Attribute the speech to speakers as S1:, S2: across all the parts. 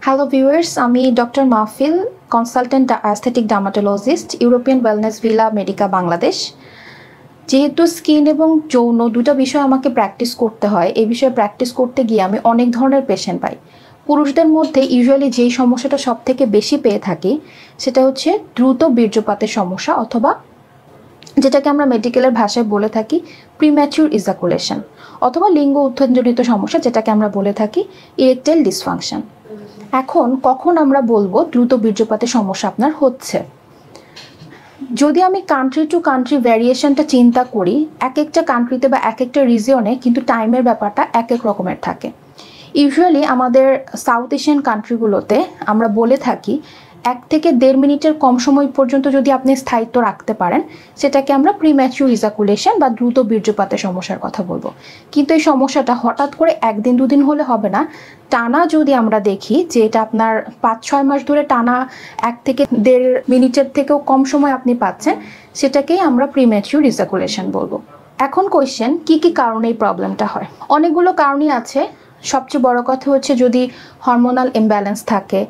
S1: Hello viewers, আমি doctor Mahfil, consultant aesthetic dermatologist, European wellness villa medica Bangladesh. যেহেতু skin এবং যৌন দুটো বিষয় আমাকে প্র্যাকটিস করতে হয়, এই বিষয়ে প্র্যাকটিস করতে গিয়ে আমি অনেক ধরনের পেশেন্ট পাই। পুরুষদের মধ্যে ইউজুয়ালি যেই সমস্যাটা সব থেকে বেশি পেয়ে থাকি সেটা হচ্ছে দ্রুত বীর্যপাতের সমস্যা, অথবা যেটাকে আমরা মেডিকেলের ভাষায় বলে থাকি প্রিম্যাচিউর ইজাকুলেশন, অথবা লিঙ্গ উত্থানজনিত সমস্যা যেটাকে আমরা বলে থাকি ইরেকটাইল ডিসফাংশন। এখন কখন আমরা বলবো দ্রুত বীর্যপাতের সমস্যা আপনার হচ্ছে? যদি আমি কান্ট্রি টু কান্ট্রি ভ্যারিয়েশনটা চিন্তা করি, এক একটা কান্ট্রিতে বা এক একটা রিজিয়নে কিন্তু টাইমের ব্যাপারটা এক এক রকমের থাকে। ইউজুয়ালি আমাদের সাউথ এশিয়ান কান্ট্রিগুলোতে আমরা বলে থাকি 1 থেকে 1.5 মিনিটের কম সময় পর্যন্ত যদি আপনি স্থায়িত্ব রাখতে পারেন, সেটাকে আমরা প্রিম্যাচিউর ইজাকুলেশন বা দ্রুত বীর্যপাতের সমস্যার কথা বলবো। কিন্তু এই সমস্যাটা হঠাৎ করে 1 দিন 2 দিন হলে হবে না। টানা যদি আমরা দেখি যে এটা আপনার 5-6 মাস ধরে টানা 1 থেকে 1.5 মিনিটের থেকেও কম সময় আপনি পাচ্ছেন, সেটাকেই আমরা প্রিম্যাচিউর ইজাকুলেশন বলবো। এখন কোয়েশ্চেন, কি কি কারণে এই প্রবলেমটা হয়? অনেকগুলো কারণই আছে। সবচেয়ে বড় কথা হচ্ছে যদি হরমোনাল ইমব্যালেন্স থাকে,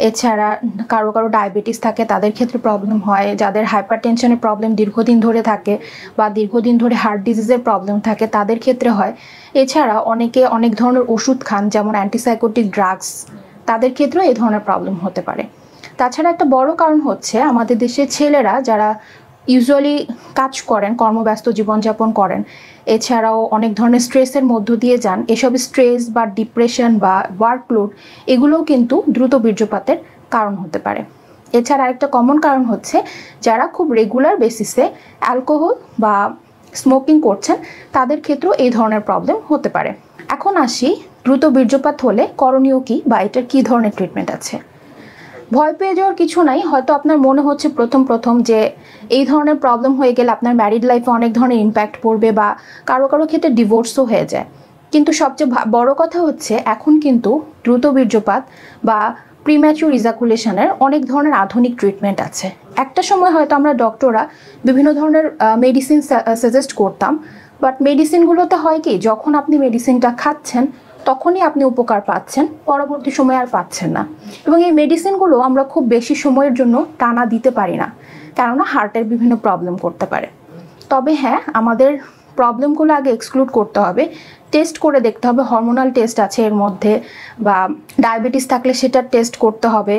S1: এছাড়া কারো কারো ডায়াবেটিস থাকে, তাদের ক্ষেত্রে প্রবলেম হয়। যাদের হাইপারটেনশনের প্রবলেম দীর্ঘদিন ধরে থাকে বা দীর্ঘদিন ধরে হার্ট ডিজিজের প্রবলেম থাকে, তাদের ক্ষেত্রে হয়। এছাড়া অনেকে অনেক ধরনের ওষুধ খান, যেমন অ্যান্টিসাইকোটিক ড্রাগস, তাদের ক্ষেত্রেও এই ধরনের প্রবলেম হতে পারে। তাছাড়া একটা বড় কারণ হচ্ছে আমাদের দেশের ছেলেরা যারা ইউজুয়ালি কাজ করেন, কর্মব্যস্ত জীবনযাপন করেন, এছাড়াও অনেক ধরনের স্ট্রেসের মধ্য দিয়ে যান। এসব স্ট্রেস বা ডিপ্রেশন বা ওয়ার্কলোড, এগুলোও কিন্তু দ্রুত বীর্যপাতের কারণ হতে পারে। এছাড়া আরেকটা কমন কারণ হচ্ছে যারা খুব রেগুলার বেসিসে অ্যালকোহল বা স্মোকিং করছেন, তাদের ক্ষেত্রেও এই ধরনের প্রবলেম হতে পারে। এখন আসি, দ্রুত বীর্যপাত হলে করণীয় কী বা এটার কী ধরনের ট্রিটমেন্ট আছে? ভয় পেয়ে যাওয়ার কিছু নাই। হয়তো আপনার মনে হচ্ছে প্রথম যে এই ধরনের প্রবলেম হয়ে গেলে আপনার ম্যারিড লাইফে অনেক ধরনের ইম্প্যাক্ট পড়বে বা কারো কারো ক্ষেত্রে ডিভোর্সও হয়ে যায়। কিন্তু সবচেয়ে বড় কথা হচ্ছে এখন কিন্তু দ্রুত বীর্যপাত বা প্রিম্যাচিউর ইজাকুলেশনের অনেক ধরনের আধুনিক ট্রিটমেন্ট আছে। একটা সময় হয়তো আমরা ডক্টররা বিভিন্ন ধরনের মেডিসিন সাজেস্ট করতাম, বাট মেডিসিনগুলোতে হয় কি, যখন আপনি মেডিসিনটা খাচ্ছেন তখনই আপনি উপকার পাচ্ছেন, পরবর্তী সময় আর পাচ্ছেন না। এবং এই মেডিসিনগুলো আমরা খুব বেশি সময়ের জন্য টানা দিতে পারি না, কেননা হার্টের বিভিন্ন প্রবলেম করতে পারে। তবে হ্যাঁ, আমাদের প্রবলেমগুলো আগে এক্সক্লুড করতে হবে, টেস্ট করে দেখতে হবে। হরমোনাল টেস্ট আছে এর মধ্যে, বা ডায়াবেটিস থাকলে সেটার টেস্ট করতে হবে।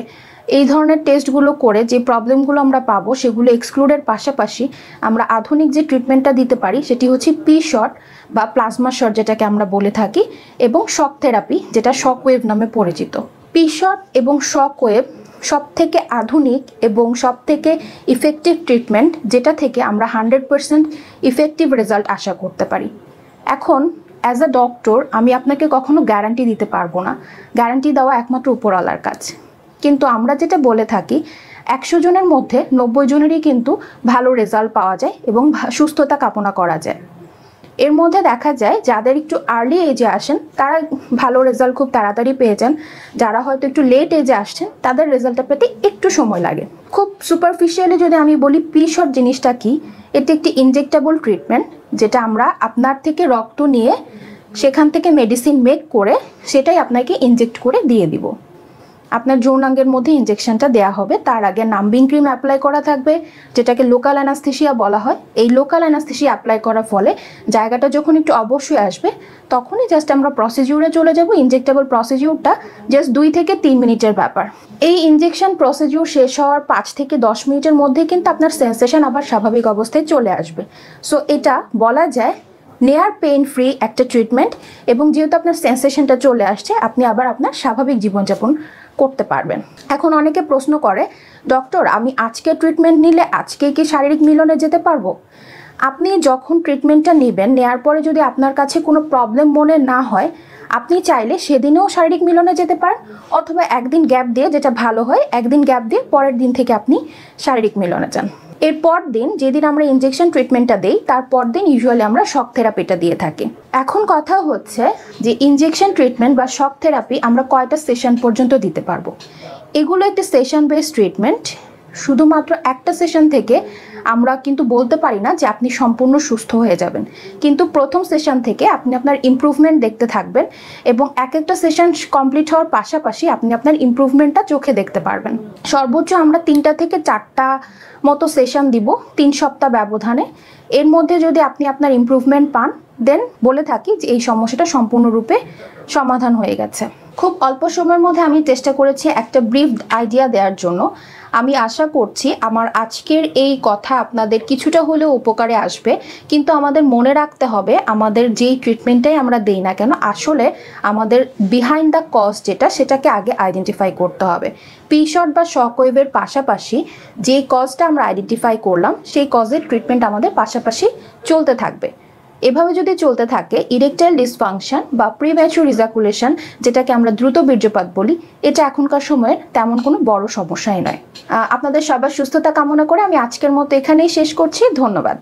S1: এই ধরনের টেস্টগুলো করে যে প্রবলেমগুলো আমরা পাবো সেগুলো এক্সক্লুডের পাশাপাশি আমরা আধুনিক যে ট্রিটমেন্টটা দিতে পারি সেটি হচ্ছে পি শট বা প্লাজমা শট যেটাকে আমরা বলে থাকি, এবং শক থেরাপি যেটা শক ওয়েভ নামে পরিচিত। পি শট এবং শক ওয়েভ সব থেকে আধুনিক এবং সব থেকে ইফেক্টিভ ট্রিটমেন্ট, যেটা থেকে আমরা 100% ইফেক্টিভ রেজাল্ট আশা করতে পারি। এখন অ্যাজ আ ডক্টর আমি আপনাকে কখনো গ্যারান্টি দিতে পারবো না, গ্যারান্টি দেওয়া একমাত্র উপরওয়ালার কাজ। কিন্তু আমরা যেটা বলে থাকি 100 জনের মধ্যে 90 জনেরই কিন্তু ভালো রেজাল্ট পাওয়া যায় এবং সুস্থতা কামনা করা যায়। এর মধ্যে দেখা যায় যাদের একটু আর্লি এজে আসেন তারা ভালো রেজাল্ট খুব তাড়াতাড়ি পেয়ে যান, যারা হয়তো একটু লেট এজে আসছেন তাদের রেজাল্টটা পেতে একটু সময় লাগে। খুব সুপারফিশিয়ালি যদি আমি বলি, পি শট জিনিসটা কি, এটি একটি ইনজেক্টেবল ট্রিটমেন্ট, যেটা আমরা আপনার থেকে রক্ত নিয়ে সেখান থেকে মেডিসিন মেক করে সেটাই আপনাকে ইনজেক্ট করে দিয়ে দিব। আপনার যৌনাঙ্গের মধ্যে ইনজেকশনটা দেওয়া হবে, তার আগে নাম্বিং ক্রিম অ্যাপ্লাই করা থাকবে, যেটাকে লোকাল অ্যানাস্থেসিয়া বলা হয়। এই লোকাল অ্যানাস্থেসিয়া অ্যাপ্লাই করার ফলে জায়গাটা যখন একটু অবশ্যই আসবে তখনই জাস্ট আমরা প্রসিডিউরে চলে যাব। ইনজেক্টেবল প্রসিডিউরটা জাস্ট 2 থেকে 3 মিনিটের ব্যাপার। এই ইনজেকশন প্রসিডিউর শেষ হওয়ার 5 থেকে 10 মিনিটের মধ্যে কিন্তু আপনার সেন্সেশন আবার স্বাভাবিক অবস্থায় চলে আসবে। সো এটা বলা যায় নেয়ার পেইন ফ্রি একটা ট্রিটমেন্ট, এবং যেহেতু আপনার সেন্সেশনটা চলে আসছে আপনি আবার আপনার স্বাভাবিক জীবনযাপন করতে পারবেন। এখন অনেকে প্রশ্ন করে, ডক্টর আমি আজকে ট্রিটমেন্ট নিলে আজকেই কি শারীরিক মিলনে যেতে পারবো? আপনি যখন ট্রিটমেন্টটা নেবেন, নেওয়ার পরে যদি আপনার কাছে কোনো প্রবলেম মনে না হয়, আপনি চাইলে সেদিনেও শারীরিক মিলনে যেতে পারেন, অথবা একদিন গ্যাপ দিয়ে, যেটা ভালো হয়, একদিন গ্যাপ দিয়ে পরের দিন থেকে আপনি শারীরিক মিলনে যান। এরপর দিন যেদিন আমরা ইনজেকশন ট্রিটমেন্টটা দেই তারপর দিন ইউজুয়ালি আমরা শক থেরাপিটা দিয়ে থাকি। এখন কথা হচ্ছে যে ইনজেকশন ট্রিটমেন্ট বা শক থেরাপি আমরা কয়টা সেশন পর্যন্ত দিতে পারবো? এগুলো একটি সেশন বেসড ট্রিটমেন্ট। শুধুমাত্র একটা সেশন থেকে আমরা কিন্তু বলতে পারি না যে আপনি সম্পূর্ণ সুস্থ হয়ে যাবেন, কিন্তু প্রথম সেশন থেকে আপনি আপনার ইমপ্রুভমেন্ট দেখতে থাকবেন এবং এক একটা সেশন কমপ্লিট হওয়ার পাশাপাশি আপনি আপনার ইমপ্রুভমেন্টটা চোখে দেখতে পারবেন। সর্বোচ্চ আমরা 3টা থেকে 4টা মতো সেশন দিব 3 সপ্তাহ ব্যবধানে। এর মধ্যে যদি আপনি আপনার ইমপ্রুভমেন্ট পান, দেন বলে থাকি যে এই সমস্যাটা সম্পূর্ণরূপে সমাধান হয়ে গেছে। খুব অল্প সময়ের মধ্যে আমি চেষ্টা করেছি একটা ব্রিফ আইডিয়া দেওয়ার জন্য। আমি আশা করছি আমার আজকের এই কথা আপনাদের কিছুটা হলেও উপকারে আসবে, কিন্তু আমাদের মনে রাখতে হবে আমাদের যেই ট্রিটমেন্টটাই আমরা দেই না কেন, আসলে আমাদের বিহাইন্ড দ্য কজ যেটা, সেটাকে আগে আইডেন্টিফাই করতে হবে। পি-শট বা শকওয়েভের পাশাপাশি যে কজটা আমরা আইডেন্টিফাই করলাম সেই কজের ট্রিটমেন্ট আমাদের পাশাপাশি চলতে থাকবে। এভাবে যদি চলতে থাকে ইরেকটাইল ডিসফাংশন বা প্রিম্যাচুর ইজাকুলেশন, যেটাকে আমরা দ্রুত বীর্যপাত বলি, এটা এখনকার সময়ের তেমন কোনো বড় সমস্যাই নয়। আপনাদের সবার সুস্থতা কামনা করে আমি আজকের মতো এখানেই শেষ করছি। ধন্যবাদ।